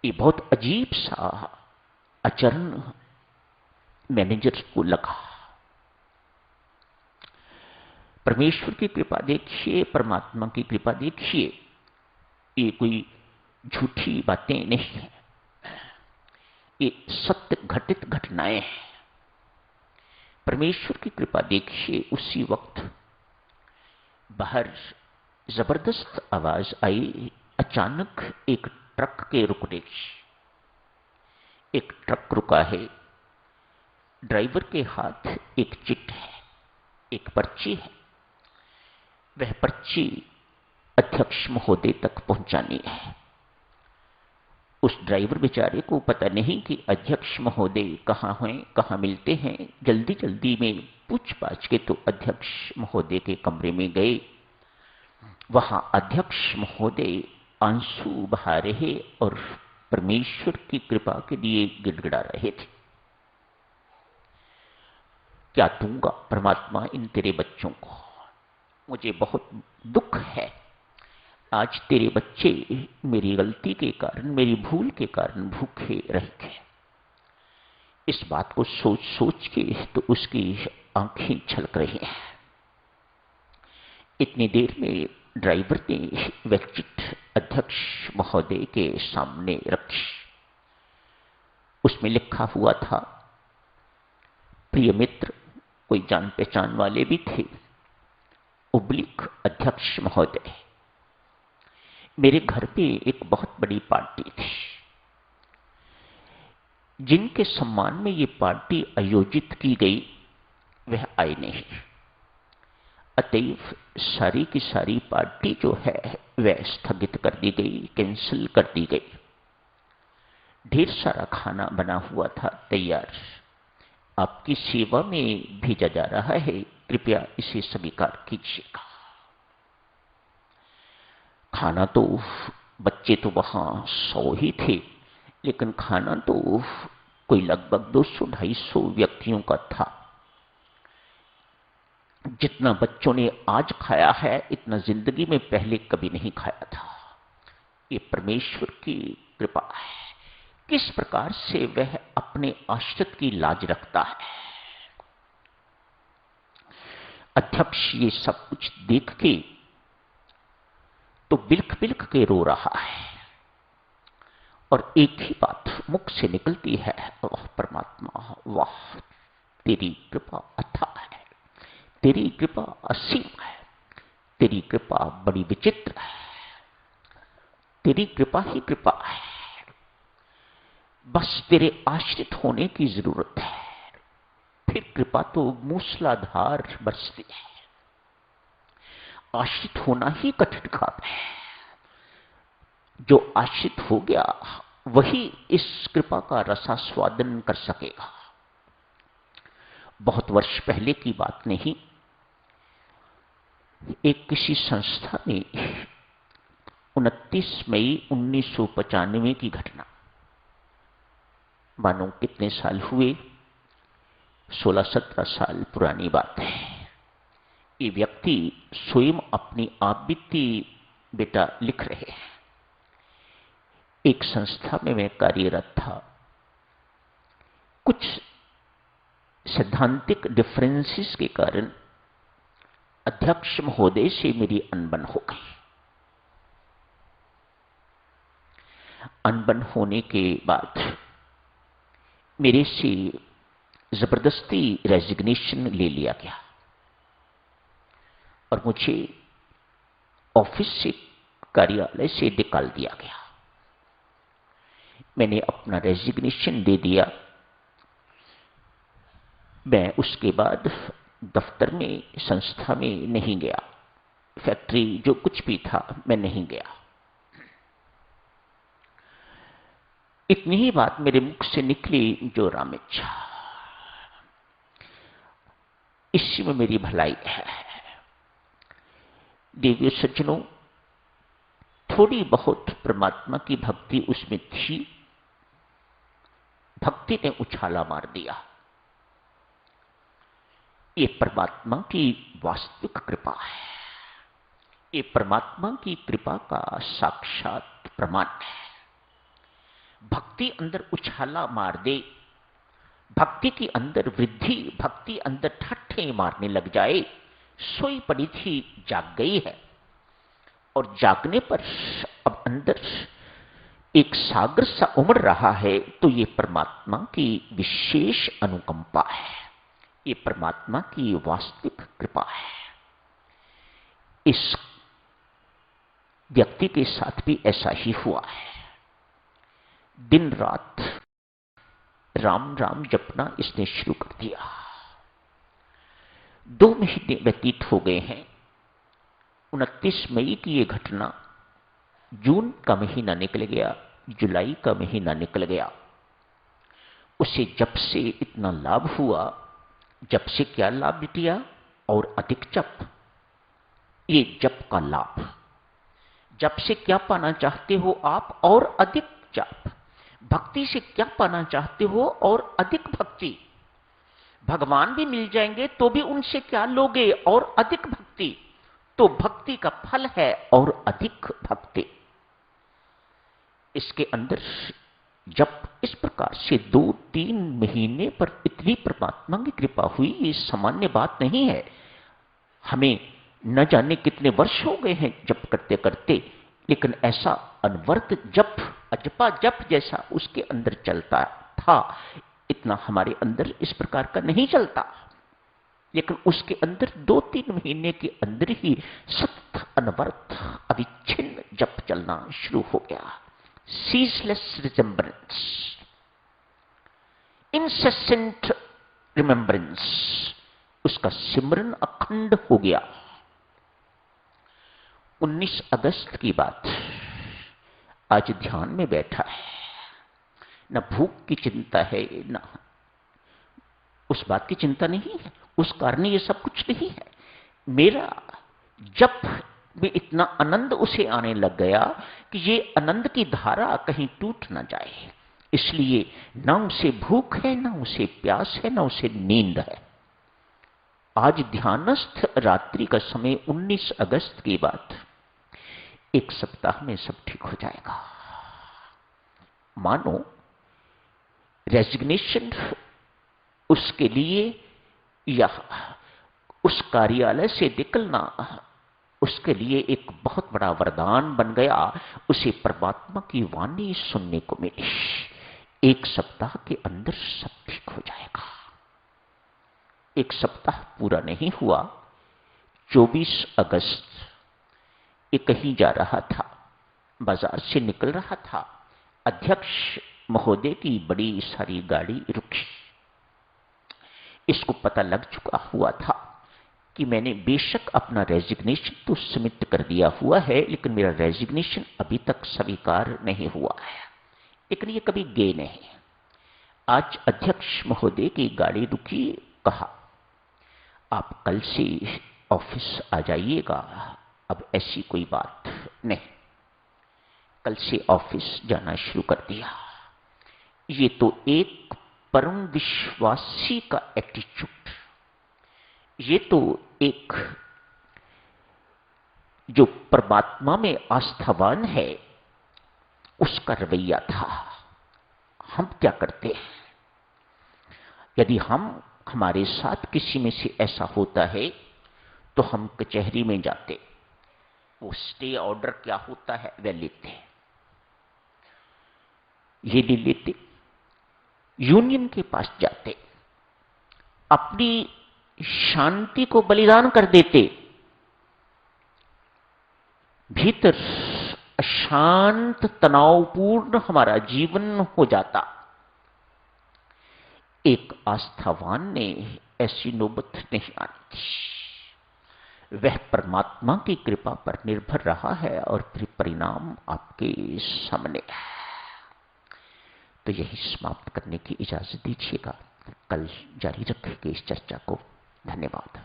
ये बहुत अजीब सा आचरण मैनेजर को लगा। परमेश्वर की कृपा देखिए, परमात्मा की कृपा देखिए, ये कोई झूठी बातें नहीं है, ये सत्य घटित घटनाएं हैं। परमेश्वर की कृपा देखिए, उसी वक्त बाहर जबरदस्त आवाज आई। अचानक एक ट्रक के रुकने की। एक ट्रक रुका है, ड्राइवर के हाथ एक चिट है, एक पर्ची है। वह पर्ची अध्यक्ष महोदय तक पहुंचानी है। उस ड्राइवर बेचारे को पता नहीं कि अध्यक्ष महोदय कहाँ हैं, कहाँ मिलते हैं। जल्दी जल्दी में पूछ पाछ के तो अध्यक्ष महोदय के कमरे में गए। वहां अध्यक्ष महोदय आंसू बहा रहे और परमेश्वर की कृपा के लिए गिड़गिड़ा रहे थे। क्या दूंगा परमात्मा इन तेरे बच्चों को? मुझे बहुत दुख है, आज तेरे बच्चे मेरी गलती के कारण, मेरी भूल के कारण भूखे रह गए। इस बात को सोच सोच के तो उसकी आंखें छलक रही हैं। इतनी देर में ड्राइवर ने वह चिट अध्यक्ष महोदय के सामने रखी। उसमें लिखा हुआ था, प्रिय मित्र, कोई जान पहचान वाले भी थे, उब्लिक अध्यक्ष महोदय, मेरे घर पे एक बहुत बड़ी पार्टी थी। जिनके सम्मान में ये पार्टी आयोजित की गई वह आए नहीं। अतएव सारी की सारी पार्टी जो है वह स्थगित कर दी गई, कैंसिल कर दी गई। ढेर सारा खाना बना हुआ था तैयार, आपकी सेवा में भेजा जा रहा है, कृपया इसे स्वीकार कीजिएगा। खाना तो, बच्चे तो वहां 100 ही थे, लेकिन खाना तो कोई लगभग 200-250 व्यक्तियों का था। जितना बच्चों ने आज खाया है इतना जिंदगी में पहले कभी नहीं खाया था। ये परमेश्वर की कृपा है। किस प्रकार से वह अपने आश्रित की लाज रखता है। अध्यक्ष ये सब कुछ देख के तो बिल्ख बिल्ख के रो रहा है और एक ही बात मुख से निकलती है, वाह परमात्मा, वाह तेरी कृपा अथाह है, तेरी कृपा असीम है, तेरी कृपा बड़ी विचित्र है, तेरी कृपा ही कृपा है। बस तेरे आश्रित होने की जरूरत है, फिर कृपा तो मूसलाधार बरसती है। आश्रित होना ही कठिन काम है। जो आश्रित हो गया वही इस कृपा का रसास्वादन कर सकेगा। बहुत वर्ष पहले की बात नहीं, एक किसी संस्था में 29 मई 1995 की घटना, मानो कितने साल हुए, 16-17 साल पुरानी बात है। ये व्यक्ति स्वयं अपनी आप बीती बेटा लिख रहे हैं। एक संस्था में मैं कार्यरत था। कुछ सैद्धांतिक डिफरेंसेस के कारण अध्यक्ष महोदय से मेरी अनबन हो गई। अनबन होने के बाद मेरे से जबरदस्ती रेजिग्नेशन ले लिया गया और मुझे ऑफिस से, कार्यालय से निकाल दिया गया। मैंने अपना रेजिग्नेशन दे दिया। मैं उसके बाद दफ्तर में, संस्था में नहीं गया, फैक्ट्री जो कुछ भी था मैं नहीं गया। इतनी ही बात मेरे मुख से निकली, जो राम इच्छा, इसी में मेरी भलाई है। देवियों सज्जनों, थोड़ी बहुत परमात्मा की भक्ति उसमें थी। भक्ति ने उछाला मार दिया। ये परमात्मा की वास्तविक कृपा है। ये परमात्मा की कृपा का साक्षात प्रमाण है। भक्ति अंदर उछाला मार दे, भक्ति की अंदर वृद्धि, भक्ति अंदर ठट्ठे मारने लग जाए। सोई पड़ी थी, जाग गई है, और जागने पर अब अंदर एक सागर सा उमड़ रहा है। तो ये परमात्मा की विशेष अनुकंपा है, ये परमात्मा की वास्तविक कृपा है। इस व्यक्ति के साथ भी ऐसा ही हुआ है। दिन रात राम राम जपना इसने शुरू कर दिया। 2 महीने व्यतीत हो गए हैं। 29 मई की यह घटना, जून का महीना निकल गया, जुलाई का महीना निकल गया। उसे जप से इतना लाभ हुआ। जप से क्या लाभ लिया? और अधिक जप। ये जप का लाभ। जप से क्या पाना चाहते हो आप? और अधिक जप। भक्ति से क्या पाना चाहते हो? और अधिक भक्ति। भगवान भी मिल जाएंगे तो भी उनसे क्या लोगे? और अधिक भक्ति। तो भक्ति का फल है और अधिक भक्ति। इसके अंदर जब इस प्रकार से 2-3 महीने पर इतनी परमात्मा की कृपा हुई, ये सामान्य बात नहीं है। हमें न जाने कितने वर्ष हो गए हैं जप करते करते, लेकिन ऐसा अनवर्त जप, अजपा जप जैसा उसके अंदर चलता था, इतना हमारे अंदर इस प्रकार का नहीं चलता। लेकिन उसके अंदर 2-3 महीने के अंदर ही सतत अनवर्त अविच्छिन्न जप चलना शुरू हो गया। ceaseless remembrance, incessant remembrance, उसका सिमरन अखंड हो गया। 19 अगस्त की बात, आज ध्यान में बैठा है, न भूख की चिंता है, न उस बात की चिंता नहीं है, उस कारण ये सब कुछ नहीं है। मेरा जप में इतना आनंद उसे आने लग गया कि ये आनंद की धारा कहीं टूट ना जाए, इसलिए न उसे भूख है, न उसे प्यास है, न उसे नींद है। आज ध्यानस्थ रात्रि का समय, 19 अगस्त की बात, 1 सप्ताह में सब ठीक हो जाएगा। मानो रेजिग्नेशन उसके लिए या उस कार्यालय से निकलना उसके लिए एक बहुत बड़ा वरदान बन गया। उसे परमात्मा की वाणी सुनने को मिली। 1 सप्ताह के अंदर सब ठीक हो जाएगा। 1 सप्ताह पूरा नहीं हुआ। 24 अगस्त ये कहीं जा रहा था, बाजार से निकल रहा था। अध्यक्ष महोदय की बड़ी सारी गाड़ी रुकी। इसको पता लग चुका हुआ था कि मैंने बेशक अपना रेजिग्नेशन तो सबमिट कर दिया हुआ है, लेकिन मेरा रेजिग्नेशन अभी तक स्वीकार नहीं हुआ है, लेकिन ये कभी गए नहीं। आज अध्यक्ष महोदय की गाड़ी रुकी। कहा, आप कल से ऑफिस आ जाइएगा। अब ऐसी कोई बात नहीं, कल से ऑफिस जाना शुरू कर दिया। ये तो एक परम विश्वासी का एटीट्यूड, ये तो एक जो परमात्मा में आस्थावान है उसका रवैया था। हम क्या करते हैं? यदि हमारे साथ किसी में से ऐसा होता है तो हम कचहरी में जाते, वो स्टे ऑर्डर क्या होता है वह लेते, ये ले लेते, यूनियन के पास जाते, अपनी शांति को बलिदान कर देते। भीतर अशांत तनावपूर्ण हमारा जीवन हो जाता। एक आस्थावान ने ऐसी नौबत नहीं आनी थी। वह परमात्मा की कृपा पर निर्भर रहा है और फिर परिणाम आपके सामने है। तो यही समाप्त करने की इजाजत दीजिएगा। कल जारी रखेंगे इस चर्चा को। धन्यवाद।